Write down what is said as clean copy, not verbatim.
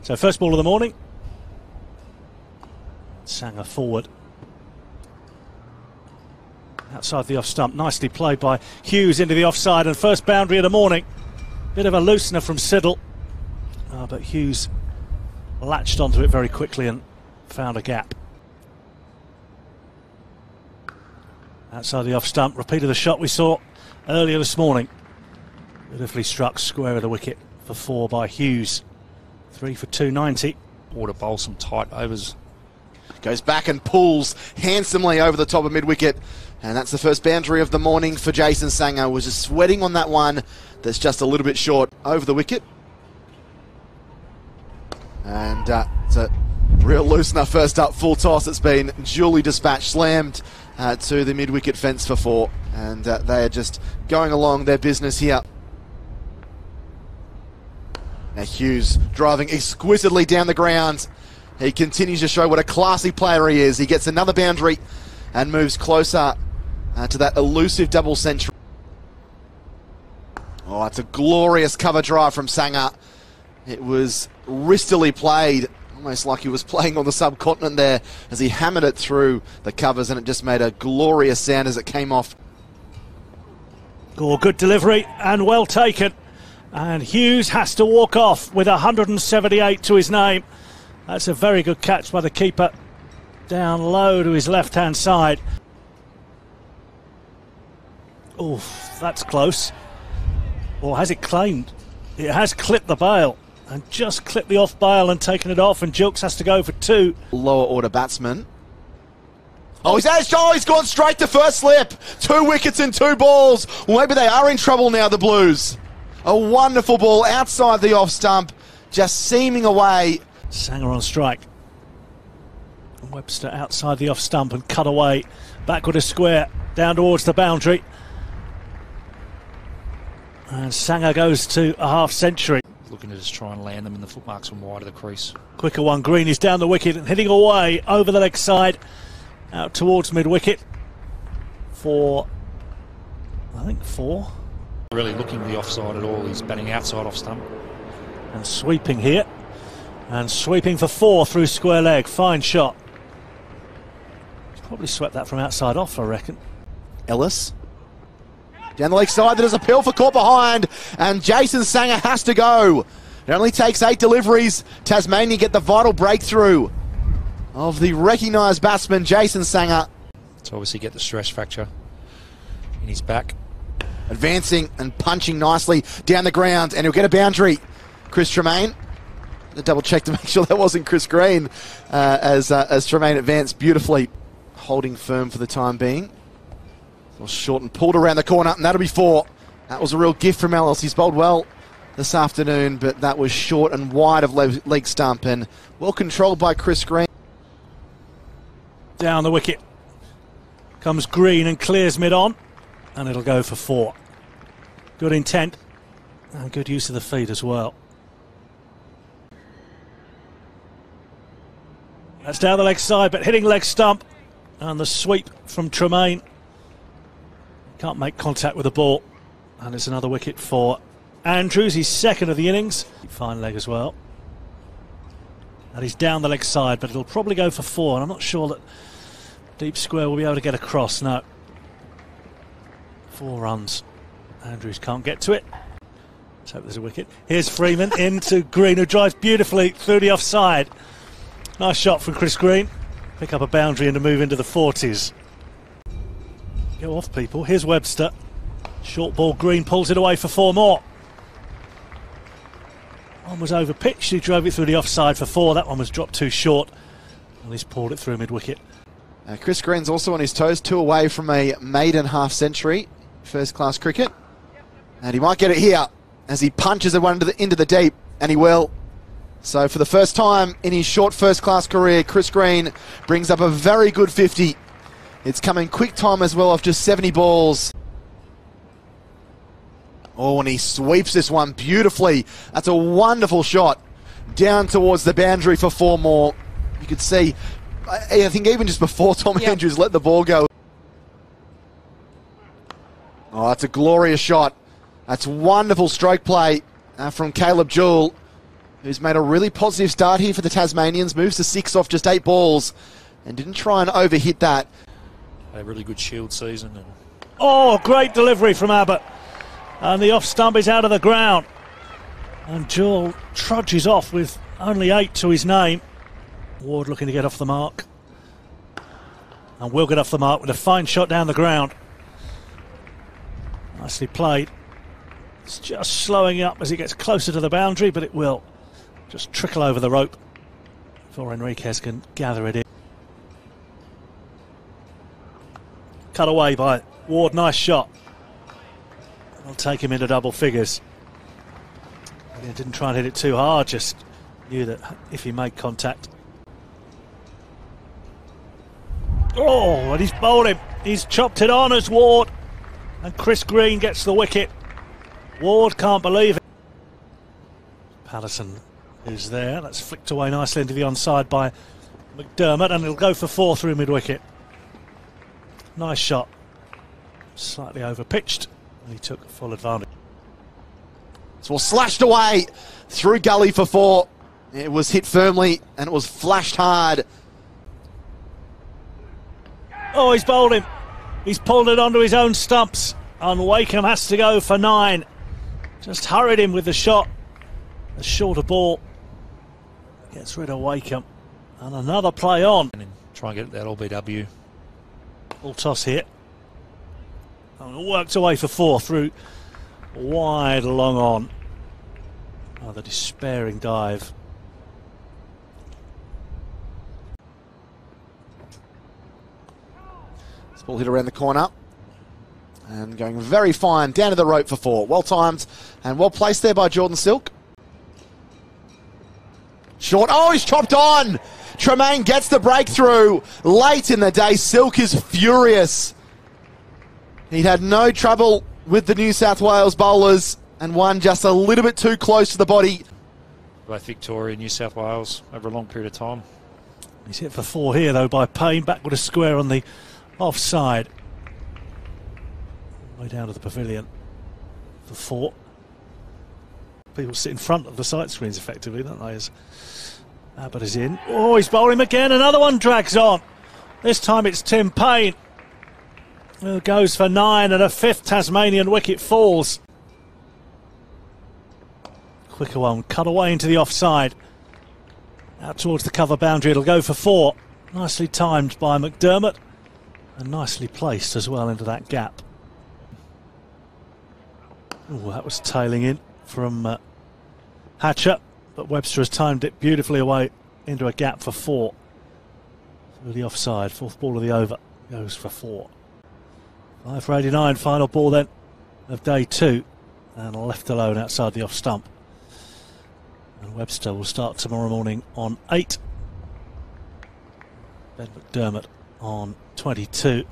So first ball of the morning. Sanger forward. Outside the off stump, nicely played by Hughes into the offside, and first boundary of the morning. Bit of a loosener from Siddle, but Hughes latched onto it very quickly and found a gap. Outside the off stump, repeat of the shot we saw earlier this morning. Beautifully struck square of the wicket for 4 by Hughes. 3 for 290. Ought to bowl some tight overs. Goes back and pulls handsomely over the top of mid-wicket. And that's the first boundary of the morning for Jason Sanger. Was just sweating on that one that's just a little bit short over the wicket. And it's a real loosener first up, full toss. It's been duly dispatched, slammed to the mid-wicket fence for 4. And they are just going along their business here. Now Hughes driving exquisitely down the ground. He continues to show what a classy player he is. He gets another boundary and moves closer to that elusive double century. Oh, it's a glorious cover drive from Sanger. It was wristily played, almost like he was playing on the subcontinent there as he hammered it through the covers, and it just made a glorious sound as it came off. Oh, good delivery and well taken. And Hughes has to walk off with 178 to his name. That's a very good catch by the keeper. Down low to his left-hand side. Oh, that's close. Or has it claimed? It has clipped the bail. And just clipped the off bail and taken it off. And Jilks has to go for 2. Lower order batsman. Oh, he's gone straight to first slip. 2 wickets and 2 balls. Well, maybe they are in trouble now, the Blues. A wonderful ball outside the off stump, just seaming away. Sanger on strike. Webster outside the off stump and cut away. Backward a square, down towards the boundary. And Sanger goes to a half century. Looking to just try and land them in the footmarks from wide of the crease. Quicker one, Green is down the wicket and hitting away over the leg side. Out towards mid-wicket. For, I think 4. Really looking to the offside at all. He's batting outside off stump. And sweeping here. And sweeping for 4 through square leg. Fine shot. He's probably swept that from outside off, I reckon. Ellis. Down the leg side, there's a pill for caught behind. And Jason Sanger has to go. It only takes 8 deliveries. Tasmania get the vital breakthrough of the recognised batsman, Jason Sanger. To obviously get the stress fracture in his back. Advancing and punching nicely down the ground, and he'll get a boundary. Chris Tremaine, to double check to make sure that wasn't Chris Green, as Tremaine advanced beautifully, holding firm for the time being. Well, short and pulled around the corner, and that'll be 4. That was a real gift from Ellis. He's bowled well this afternoon, but that was short and wide of leg stump, and well controlled by Chris Green. Down the wicket comes Green and clears mid-on, and it'll go for 4. Good intent and good use of the feet as well. That's down the leg side, but hitting leg stump, and the sweep from Tremaine. Can't make contact with the ball, and it's another wicket for Andrews. He's 2nd of the innings. Fine leg as well. And he's down the leg side, but it'll probably go for 4, and I'm not sure that deep square will be able to get across. No. 4 runs. Andrews can't get to it. Let's hope there's a wicket. Here's Freeman into Green, who drives beautifully through the offside. Nice shot from Chris Green. Pick up a boundary and to move into the 40s. Go off, people. Here's Webster. Short ball, Green pulls it away for 4 more. One was over pitched. He drove it through the offside for 4. That one was dropped too short. And he's pulled it through mid-wicket. Chris Green's also on his toes, 2 away from a maiden half century, first-class cricket. And he might get it here as he punches it one into the deep, and he will. So for the first time in his short first-class career, Chris Green brings up a very good 50. It's coming quick time as well off just 70 balls. Oh, and he sweeps this one beautifully. That's a wonderful shot down towards the boundary for 4 more. You could see, I think even just before Tom Andrews let the ball go. Oh, that's a glorious shot. That's wonderful stroke play from Caleb Jewell. who's made a really positive start here for the Tasmanians, moves to 6 off just 8 balls and didn't try and overhit that. A really good Shield season. Oh, great delivery from Abbott. And the off stump is out of the ground. And Jewell trudges off with only 8 to his name. Ward looking to get off the mark. And will get off the mark with a fine shot down the ground. Nicely played. It's just slowing up as he gets closer to the boundary, but it will just trickle over the rope before Enriquez can gather it in. Cut away by Ward, nice shot. I'll take him into double figures. He didn't try and hit it too hard, just knew that if he made contact. Oh, and he's bowled him. He's chopped it on as Ward. And Chris Green gets the wicket. Ward can't believe it. Patterson is there. That's flicked away nicely into the onside by McDermott, and it'll go for 4 through mid-wicket. Nice shot. Slightly over-pitched. He took full advantage. So slashed away through gully for 4. It was hit firmly and it was flashed hard. Oh, he's bowled him. He's pulled it onto his own stumps. And Wakeham has to go for 9. Just hurried him with the shot. A shorter ball. Gets rid of Wakeham. And another play on. And try and get that LBW. Full toss here. And worked away for 4 through wide long on. Oh, the despairing dive. This ball hit around the corner. And going very fine down to the rope for 4. Well timed and well placed there by Jordan Silk. Short. Oh, he's chopped on. Tremaine gets the breakthrough late in the day. Silk is furious. He'd had no trouble with the New South Wales bowlers and one just a little bit too close to the body. Both Victoria and New South Wales over a long period of time. He's hit for 4 here though by Payne. Backward a square on the offside. Way down to the pavilion for 4. People sit in front of the sight screens effectively, don't they? As Abbott is in. Oh, he's bowling again. Another one drags on. This time it's Tim Payne who goes for 9 and a 5th Tasmanian wicket falls. Quicker one, cut away into the offside. Out towards the cover boundary, it'll go for 4. Nicely timed by McDermott and nicely placed as well into that gap. Oh, that was tailing in from Hatcher, but Webster has timed it beautifully away into a gap for 4. Through the offside, 4th ball of the over, goes for 4. 5 for 89, final ball then of day 2, and left alone outside the off stump. And Webster will start tomorrow morning on 8. Ben McDermott on 22.